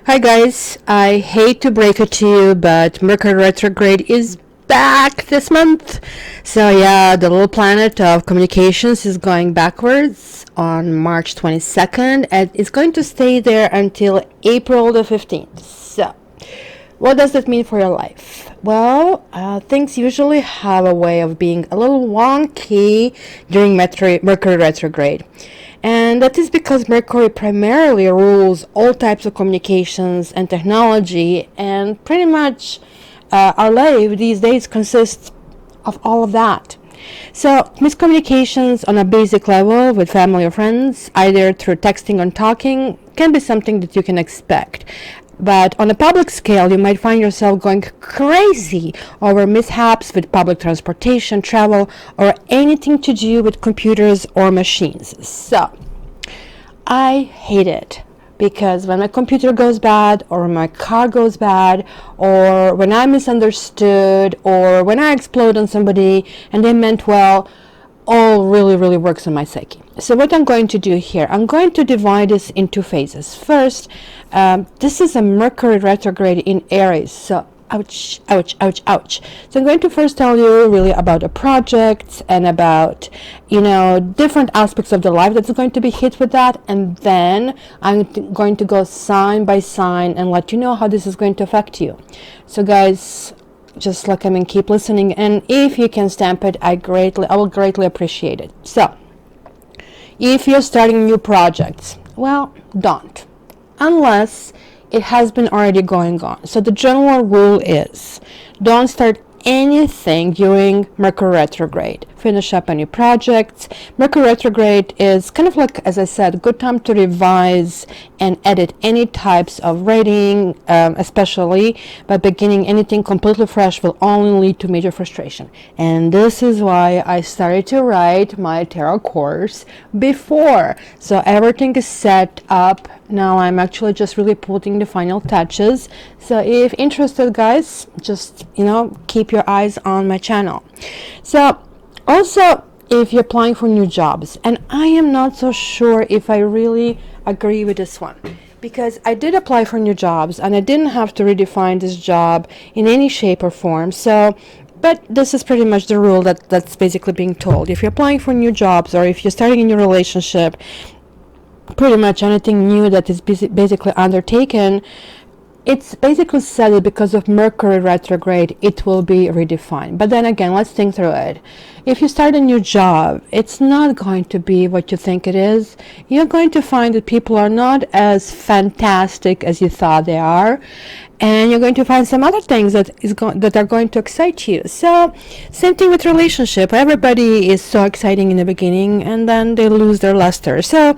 Hi guys, I hate to break it to you, but Mercury retrograde is back this month. So yeah, the little planet of communications is going backwards on March 22nd and it's going to stay there until April the 15th. So what does that mean for your life? Well, things usually have a way of being a little wonky during Mercury retrograde. And that is because Mercury primarily rules all types of communications and technology, and pretty much our life these days consists of all of that. So, miscommunications on a basic level with family or friends, either through texting or talking, can be something that you can expect. But on a public scale, you might find yourself going crazy over mishaps with public transportation, travel, or anything to do with computers or machines. So, I hate it because when my computer goes bad, or when my car goes bad, or when I'm misunderstood, or when I explode on somebody and they meant well, all really works on my psyche. So what I'm going to do here, I'm going to divide this into phases. First, this is a Mercury retrograde in Aries, so ouch. So I'm going to first tell you really about the projects and about, different aspects of the life that's going to be hit with that, and then I'm going to go sign by sign and let you know how this is going to affect you. So guys, just keep listening, and if you can stamp it, I will greatly appreciate it. So if you're starting new projects, well, don't, unless it has been already going on. So the general rule is don't start anything during Mercury retrograde. Finish up any projects. Mercury retrograde is kind of like, as I said, a good time to revise and edit any types of writing, especially, but beginning anything completely fresh will only lead to major frustration. And this is why I started to write my tarot course before. So everything is set up. Now I'm actually just really putting the final touches. So if interested, guys, just, keep your eyes on my channel. So also, if you're applying for new jobs, and I am not so sure if I really agree with this one, because I did apply for new jobs and I didn't have to redefine this job in any shape or form. So, but this is pretty much the rule that's basically being told. If you're applying for new jobs, or if you're starting a new relationship, pretty much anything new that is basically undertaken, it's basically said that because of Mercury retrograde, it will be redefined. But then again, let's think through it. If you start a new job, it's not going to be what you think it is. You're going to find that people are not as fantastic as you thought they are. And you're going to find some other things that are going to excite you. So, same thing with relationship. Everybody is so exciting in the beginning, and then they lose their luster. So,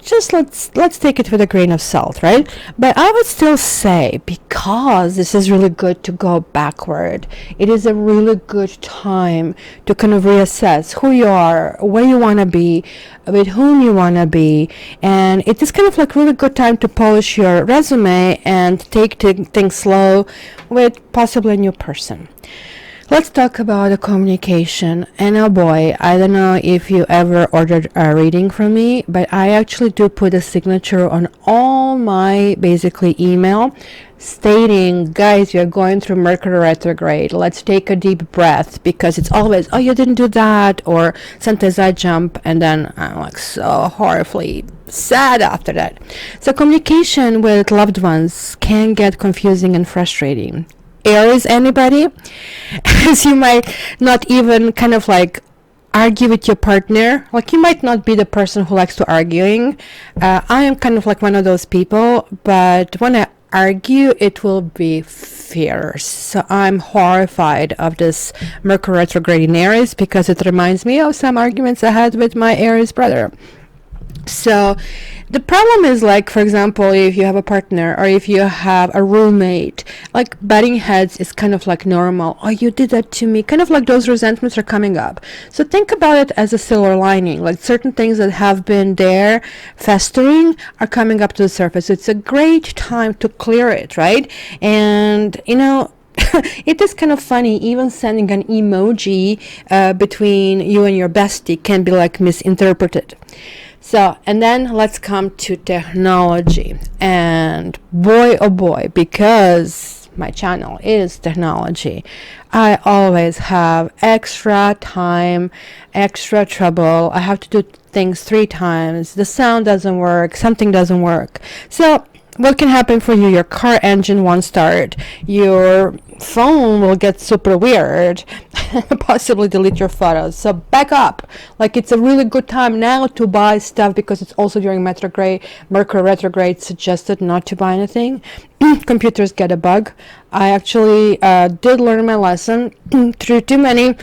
just let's take it with a grain of salt, right? But I would still say, because this is really good to go backward, it is a really good time to kind of reassess who you are, where you want to be, with whom you want to be, and it is kind of like really good time to polish your resume and take things slow with possibly a new person. Let's talk about the communication. And oh boy, I don't know if you ever ordered a reading from me, but I actually do put a signature on all my basically email stating, guys, you're going through Mercury retrograde. Let's take a deep breath, because it's always, oh, you didn't do that, or sometimes I jump and then I'm like so horribly sad after that. So communication with loved ones can get confusing and frustrating. Aries, anybody? As you might not even kind of argue with your partner. Like, you might not be the person who likes to arguing. I am kind of like one of those people, but when I argue, it will be fierce. So I'm horrified of this Mercury retrograde in Aries, because it reminds me of some arguments I had with my Aries brother. So the problem is, for example, if you have a partner or if you have a roommate, butting heads is kind of normal. Oh, you did that to me. Kind of those resentments are coming up. So think about it as a silver lining. Certain things that have been there festering are coming up to the surface. It's a great time to clear it, right? And, it is kind of funny, even sending an emoji between you and your bestie can be misinterpreted. So, and then let's come to technology. And boy, oh boy, because my channel is technology, I always have extra time, extra trouble. I have to do things 3 times. The sound doesn't work, something doesn't work. So what can happen for you? Your car engine won't start, your phone will get super weird, possibly delete your photos. So back up. Like, it's a really good time now to buy stuff, because it's also during retrograde. Mercury retrograde suggested not to buy anything. Computers get a bug. I actually did learn my lesson through too many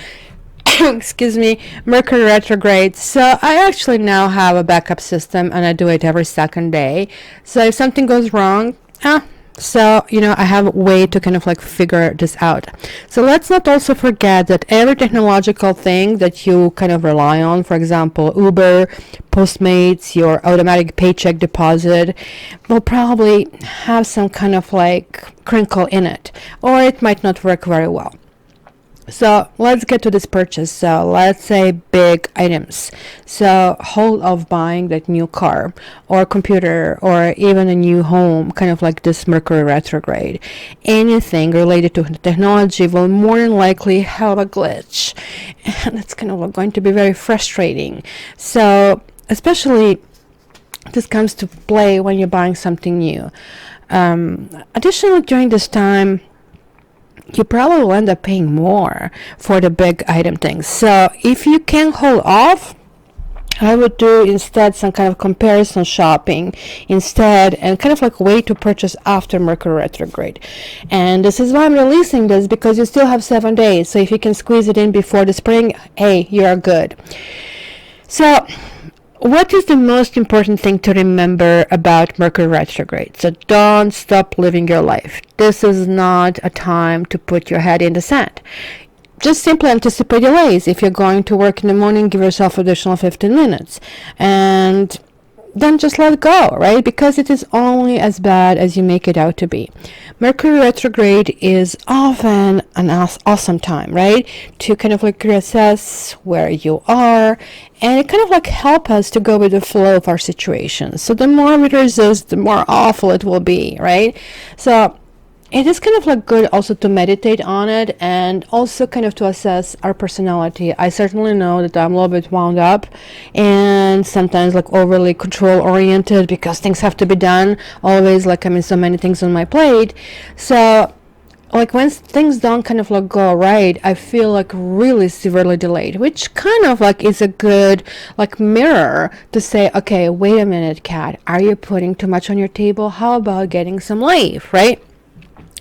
excuse me, Mercury retrograde. So I actually now have a backup system, and I do it every second day. So if something goes wrong, so I have a way to kind of like figure this out. So let's not also forget that every technological thing that you kind of rely on, for example, Uber, Postmates, your automatic paycheck deposit, will probably have some kind of like crinkle in it, or it might not work very well. So let's get to this purchase. So let's say big items. So whole of buying that new car or computer or even a new home, kind of like this Mercury retrograde. Anything related to technology will more than likely have a glitch. And it's kind of going to be very frustrating. So especially this comes to play when you're buying something new. Additionally, during this time, you probably will end up paying more for the big item things. So if you can hold off, I would do instead some kind of comparison shopping instead, and kind of like wait to purchase after Mercury retrograde. And this is why I'm releasing this, because you still have 7 days. So if you can squeeze it in before the spring, hey, you are good. So what is the most important thing to remember about Mercury retrograde? So don't stop living your life. This is not a time to put your head in the sand. Just simply anticipate delays. If you're going to work in the morning, give yourself additional 15 minutes. And then just let go, right? Because it is only as bad as you make it out to be. Mercury retrograde is often an awesome time, right? To kind of like reassess where you are, and it kind of like help us to go with the flow of our situation. So the more we resist, the more awful it will be, right? So it is kind of like good also to meditate on it, and also kind of to assess our personality. I certainly know that I'm a little bit wound up and sometimes like overly control oriented, because things have to be done always, like I'm in so many things on my plate. So like when things don't kind of like go right, I feel like really severely delayed, which kind of like is a good like mirror to say, okay, wait a minute, Kat, are you putting too much on your table? How about getting some leave, right?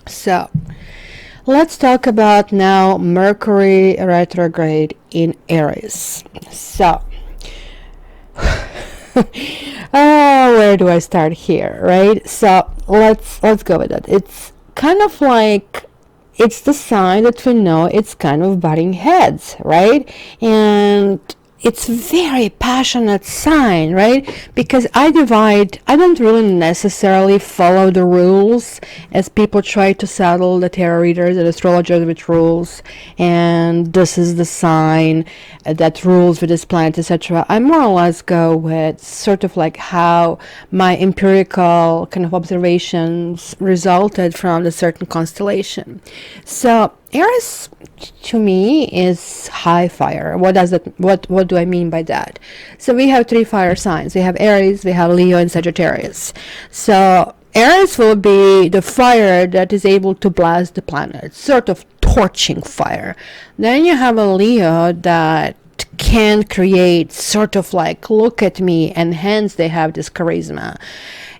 So let's talk about now Mercury retrograde in Aries. So where do I start here, right? So let's go with it. It's kind of like, it's the sign that we know it's kind of butting heads, right? And it's very passionate sign, right? Because I don't really necessarily follow the rules, as people try to saddle the tarot readers and astrologers with rules, and this is the sign that rules with this planet, etc. I more or less go with sort of like how my empirical kind of observations resulted from a certain constellation. So Aries to me is high fire. What do I mean by that? So we have 3 fire signs. We have Aries, we have Leo, and Sagittarius. So Aries will be the fire that is able to blast the planet, sort of torching fire. Then you have a Leo that can create sort of like, look at me, and hence they have this charisma.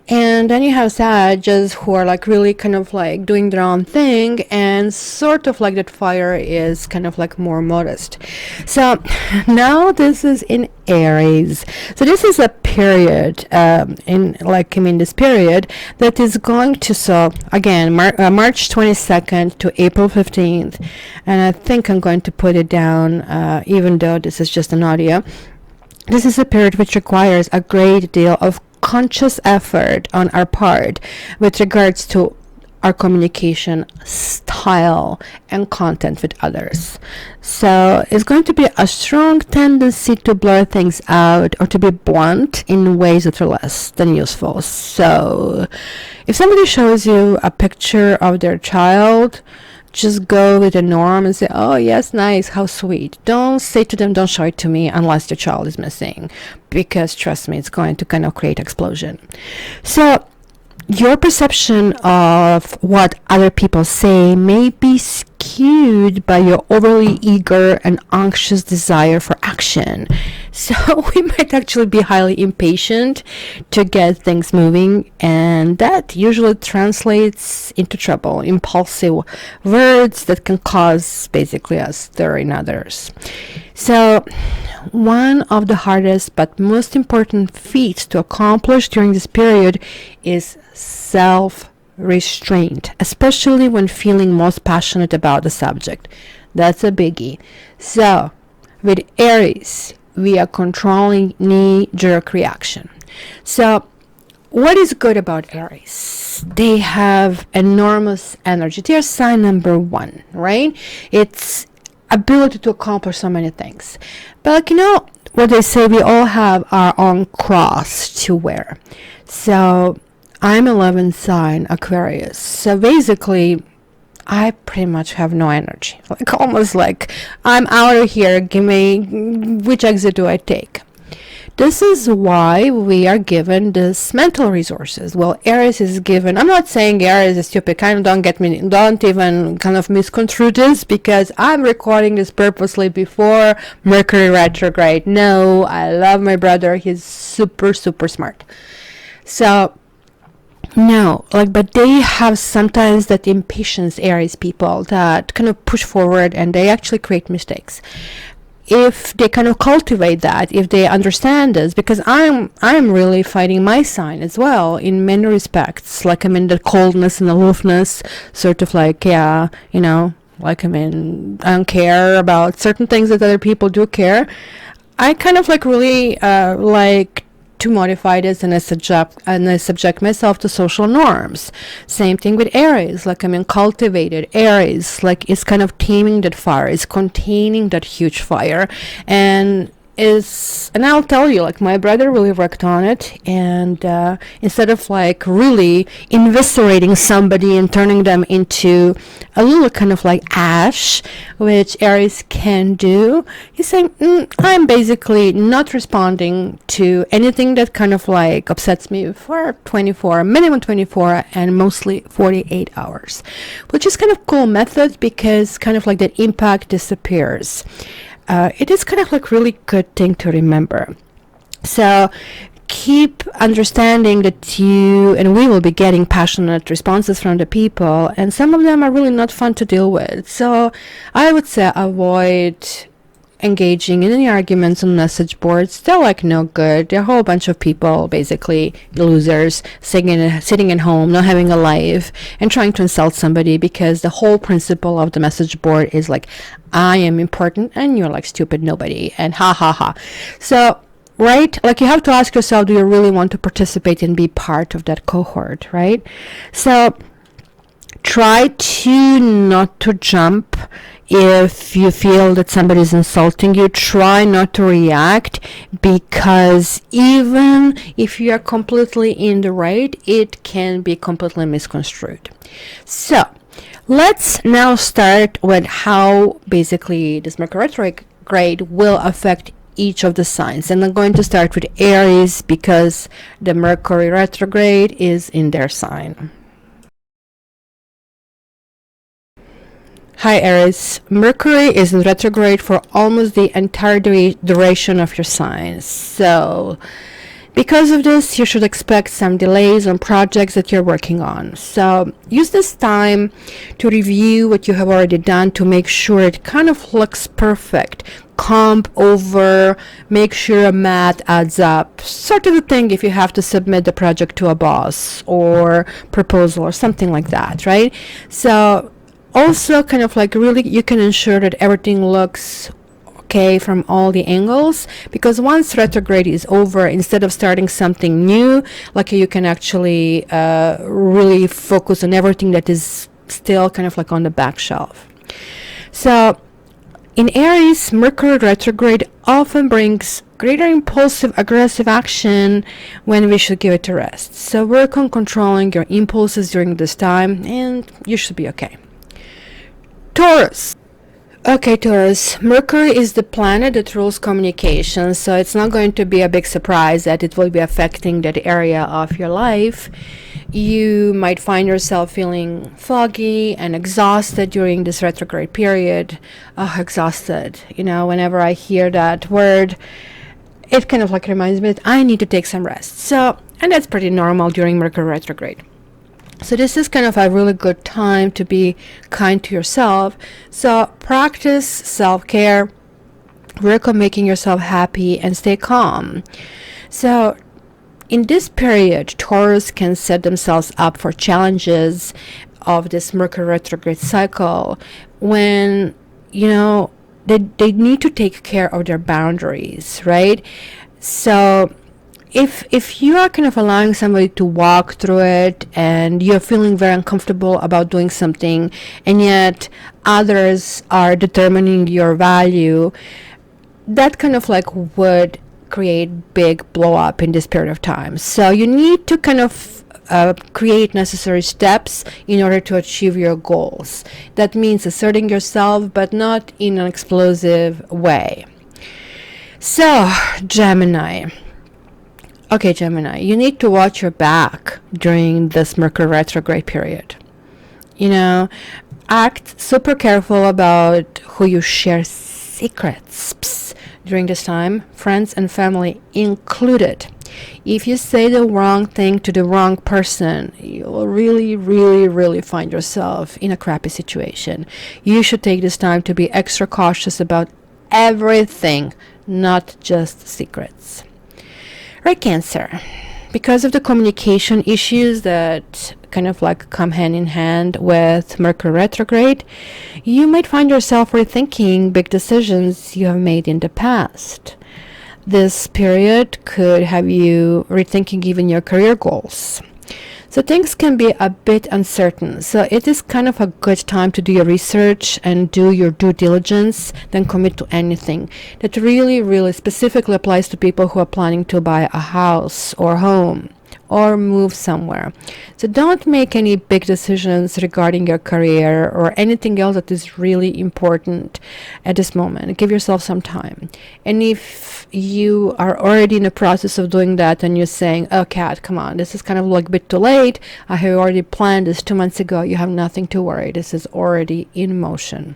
And then you have Sagittarius, who are like really kind of like doing their own thing, and sort of like that fire is kind of like more modest. So now this is in Aries. So this is a period this period that is going to, so again, March 22nd to April 15th. And I think I'm going to put it down, even though this is just an audio. This is a period which requires a great deal of conscious effort on our part with regards to our communication style and content with others. So it's going to be a strong tendency to blur things out or to be blunt in ways that are less than useful. So if somebody shows you a picture of their child, just go with the norm and say, oh yes, nice, how sweet. Don't say to them, don't show it to me unless your child is missing, because trust me, it's going to kind of create explosion. So your perception of what other people say may be skewed by your overly eager and anxious desire for action. So we might actually be highly impatient to get things moving, and that usually translates into trouble, impulsive words that can cause basically us stirring others. So one of the hardest but most important feats to accomplish during this period is self-restraint, especially when feeling most passionate about the subject. That's a biggie. So with Aries, we are controlling knee-jerk reaction. So what is good about Aries? They have enormous energy. They're sign number 1, right? It's ability to accomplish so many things. But like, you know what they say, we all have our own cross to wear. So I'm 11th sign Aquarius. So basically, I pretty much have no energy. Like almost like I'm out of here. Give me, which exit do I take? This is why we are given this mental resources. Well, Aries is given, I'm not saying Aries is stupid, kind of don't even kind of misconstrue this, because I'm recording this purposely before Mercury retrograde. No, I love my brother. He's super, super smart. So, no, like, but they have sometimes that impatience, Aries people, that kind of push forward and they actually create mistakes. If they kind of cultivate that, if they understand this, because I'm really fighting my sign as well in many respects. Like, I'm in the coldness and aloofness, sort of like, yeah, you know, like, I mean, I don't care about certain things that other people do care. I kind of like really like to modify this, and I subject myself to social norms. Same thing with Aries. Like, I mean, cultivated Aries, like, is kind of taming that fire, is containing that huge fire, and I'll tell you, like, my brother really worked on it, and instead of like really eviscerating somebody and turning them into a little kind of like ash, which Aries can do, he's saying, I'm basically not responding to anything that kind of like upsets me for minimum 24 and mostly 48 hours, which is kind of cool method, because kind of like that impact disappears. It is kind of like really good thing to remember. So keep understanding that you and we will be getting passionate responses from the people, and some of them are really not fun to deal with. So I would say avoid engaging in any arguments on message boards. They're like no good. They're a whole bunch of people, basically losers, sitting at home, not having a life, and trying to insult somebody, because the whole principle of the message board is like, I am important and you're like stupid nobody, and ha ha ha. So, right, like, you have to ask yourself, do you really want to participate and be part of that cohort, right? So try to not to jump if you feel that somebody is insulting you. Try not to react, because even if you are completely in the right, it can be completely misconstrued. So let's now start with how basically this Mercury retrograde will affect each of the signs, and I'm going to start with Aries because the Mercury retrograde is in their sign. Hi Aries, Mercury is in retrograde for almost the entire duration of your sign. So because of this, you should expect some delays on projects that you're working on. So use this time to review what you have already done to make sure it kind of looks perfect. Comp over, make sure a math adds up, sort of a thing if you have to submit the project to a boss or proposal or something like that, right? So also kind of like really you can ensure that everything looks okay from all the angles, because once retrograde is over, instead of starting something new, like you can actually really focus on everything that is still kind of like on the back shelf. So in Aries, Mercury retrograde often brings greater impulsive, aggressive action when we should give it a rest. So work on controlling your impulses during this time and you should be okay. Taurus. Okay, Taurus, Mercury is the planet that rules communication, so it's not going to be a big surprise that it will be affecting that area of your life. You might find yourself feeling foggy and exhausted during this retrograde period. Exhausted. You know, whenever I hear that word, it kind of like reminds me that I need to take some rest. So, and that's pretty normal during Mercury retrograde. So this is kind of a really good time to be kind to yourself. So practice self-care, work on making yourself happy, and stay calm. So in this period, Taurus can set themselves up for challenges of this Mercury retrograde cycle when, you know, they need to take care of their boundaries, right? So if you are kind of allowing somebody to walk through it and you're feeling very uncomfortable about doing something, and yet others are determining your value, that kind of like would create big blow up in this period of time. So you need to kind of create necessary steps in order to achieve your goals. That means asserting yourself, but not in an explosive way. So Gemini. Okay, Gemini, you need to watch your back during this Mercury retrograde period. You know, act super careful about who you share secrets during this time, friends and family included. If you say the wrong thing to the wrong person, you will really find yourself in a crappy situation. You should take this time to be extra cautious about everything, not just secrets. Right, Cancer, because of the communication issues that kind of like come hand in hand with Mercury retrograde, you might find yourself rethinking big decisions you have made in the past. This period could have you rethinking even your career goals. So things can be a bit uncertain. So it is kind of a good time to do your research and do your due diligence, then commit to anything. That really specifically applies to people who are planning to buy a house or home or move somewhere. So don't make any big decisions regarding your career or anything else that is really important at this moment. Give yourself some time. And if you are already in the process of doing that and you're saying, oh Kat, come on, this is kind of like a bit too late, I have already planned this 2 months ago, you have nothing to worry. This is already in motion.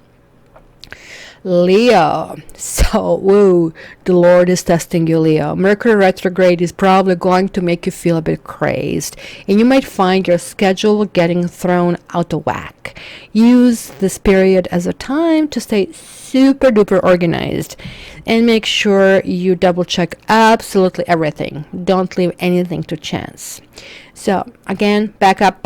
Leo. So, whoa, the Lord is testing you, Leo. Mercury retrograde is probably going to make you feel a bit crazed, and you might find your schedule getting thrown out of whack. Use this period as a time to stay super duper organized and make sure you double check absolutely everything. Don't leave anything to chance. So again, back up.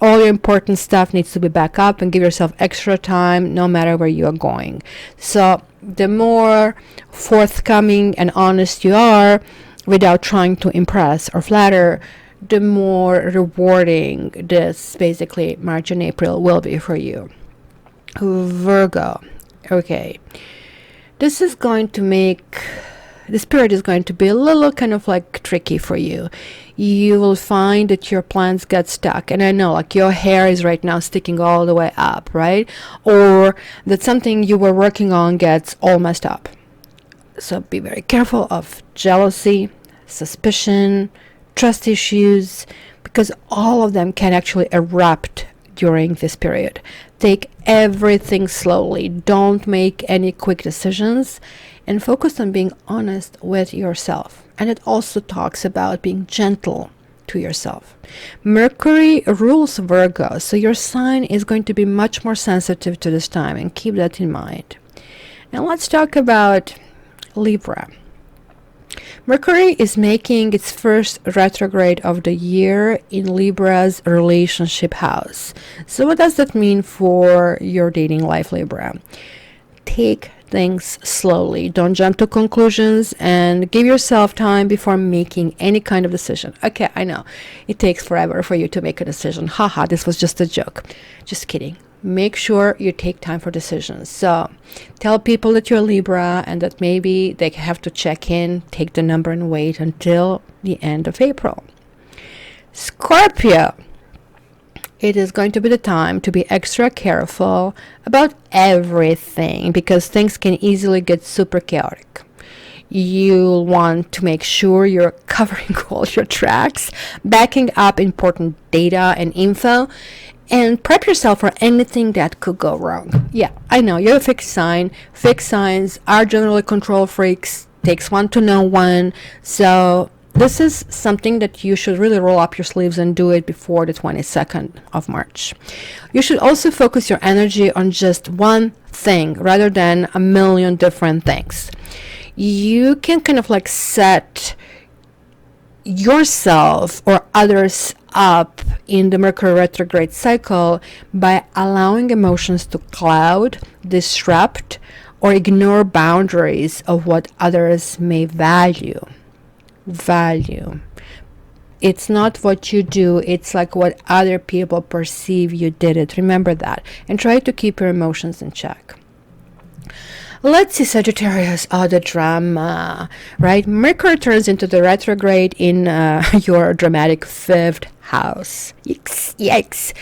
All your important stuff needs to be back up, and give yourself extra time no matter where you are going. So the more forthcoming and honest you are without trying to impress or flatter, the more rewarding this basically March and April will be for you. Virgo. Okay. This period is going to be a little kind of like tricky for you. You will find that your plans get stuck, and I know like your hair is right now sticking all the way up, right? Or that something you were working on gets all messed up. So be very careful of jealousy, suspicion, trust issues, because all of them can actually erupt during this period. Take everything slowly. Don't make any quick decisions, and focus on being honest with yourself. And it also talks about being gentle to yourself. Mercury rules Virgo, so your sign is going to be much more sensitive to this time, and keep that in mind. And let's talk about Libra. Mercury is making its first retrograde of the year in Libra's relationship house. So what does that mean for your dating life, Libra? Take things slowly. Don't jump to conclusions, and give yourself time before making any kind of decision. Okay, I know it takes forever for you to make a decision. Haha, this was just a joke. Just kidding. Make sure you take time for decisions. So tell people that you're Libra and that maybe they have to check in, take the number, and wait until the end of April. Scorpio. It is going to be the time to be extra careful about everything, because things can easily get super chaotic. You'll want to make sure you're covering all your tracks, backing up important data and info, and prep yourself for anything that could go wrong. Yeah, I know, you're a fixed sign. Fixed signs are generally control freaks. Takes one to know one. So this is something that you should really roll up your sleeves and do it before the 22nd of March. You should also focus your energy on just one thing rather than a million different things. You can kind of like set yourself or others up in the Mercury retrograde cycle by allowing emotions to cloud, disrupt, or ignore boundaries of what others may value. It's not what you do, it's like what other people perceive you did it. Remember that, and try to keep your emotions in check. Let's see, Sagittarius. Oh, the drama, right? Mercury turns into the retrograde in your dramatic 5th house. Yikes.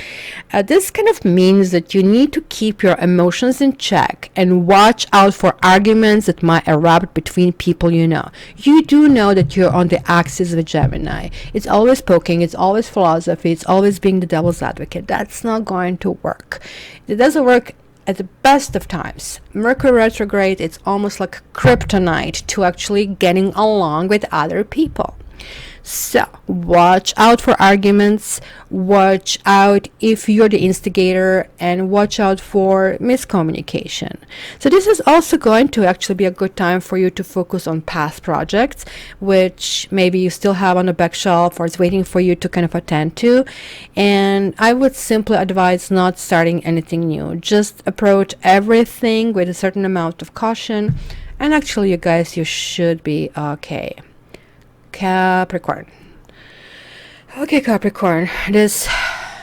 This kind of means that you need to keep your emotions in check and watch out for arguments that might erupt between people you know. You do know that you're on the axis with Gemini. It's always poking, it's always philosophy, it's always being the devil's advocate. That's not going to work. It doesn't work at the best of times. Mercury retrograde, it's almost like kryptonite to actually getting along with other people. So watch out for arguments, watch out if you're the instigator, and watch out for miscommunication. So this is also going to actually be a good time for you to focus on past projects, which maybe you still have on the back shelf or is waiting for you to kind of attend to. And I would simply advise not starting anything new. Just approach everything with a certain amount of caution, and actually, you guys, you should be okay. Capricorn. Okay, Capricorn, this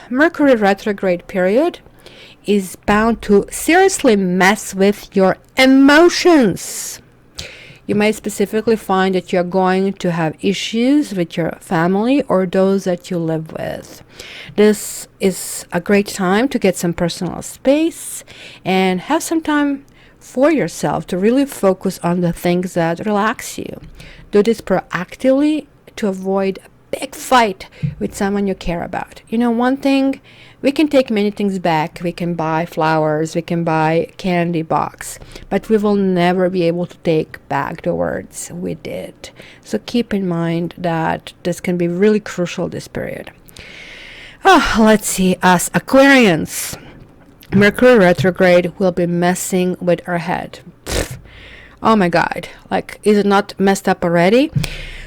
Mercury retrograde period is bound to seriously mess with your emotions. You might specifically find that you're going to have issues with your family or those that you live with. This is a great time to get some personal space and have some time for yourself to really focus on the things that relax you. Do this proactively to avoid a big fight with someone you care about. You know, one thing, we can take many things back. We can buy flowers, we can buy candy box, but we will never be able to take back the words we did. So keep in mind that this can be really crucial this period. Let's see, as Aquarians, Mercury retrograde will be messing with our head. Oh my God, like, is it not messed up already?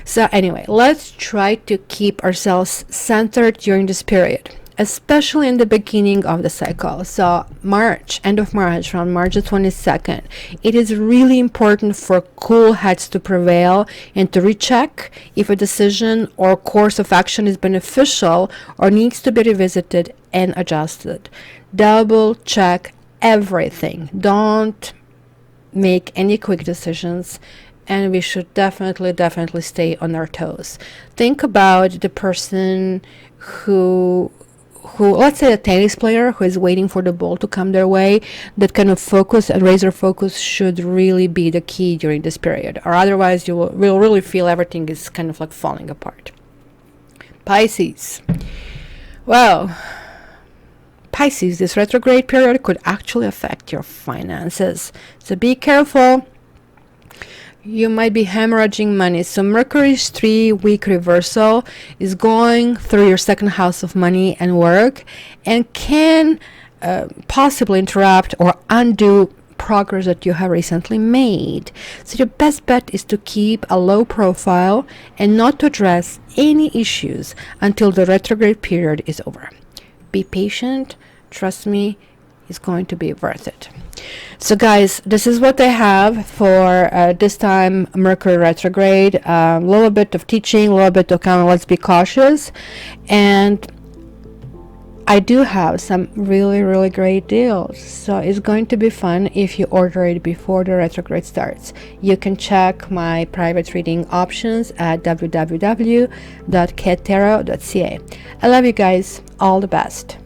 So anyway, let's try to keep ourselves centered during this period, especially in the beginning of the cycle. So March, end of March, around March the 22nd, it is really important for cool heads to prevail and to recheck if a decision or course of action is beneficial or needs to be revisited and adjusted. Double check everything. Don't make any quick decisions, and we should definitely stay on our toes. Think about the person who let's say a tennis player who is waiting for the ball to come their way. That kind of focus and razor focus should really be the key during this period, or otherwise you will really feel everything is kind of like falling apart. Pisces. Well, Pisces, this retrograde period could actually affect your finances. So be careful. You might be hemorrhaging money. So Mercury's 3-week reversal is going through your 2nd house of money and work, and can possibly interrupt or undo progress that you have recently made. So your best bet is to keep a low profile and not to address any issues until the retrograde period is over. Be patient. Trust me, is going to be worth it. So guys, this is what I have for this time Mercury retrograde. A little bit of teaching, a little bit of kind of let's be cautious, and I do have some really great deals, so it's going to be fun if you order it before the retrograde starts. You can check my private reading options at www.kettarot.ca. I love you guys. All the best.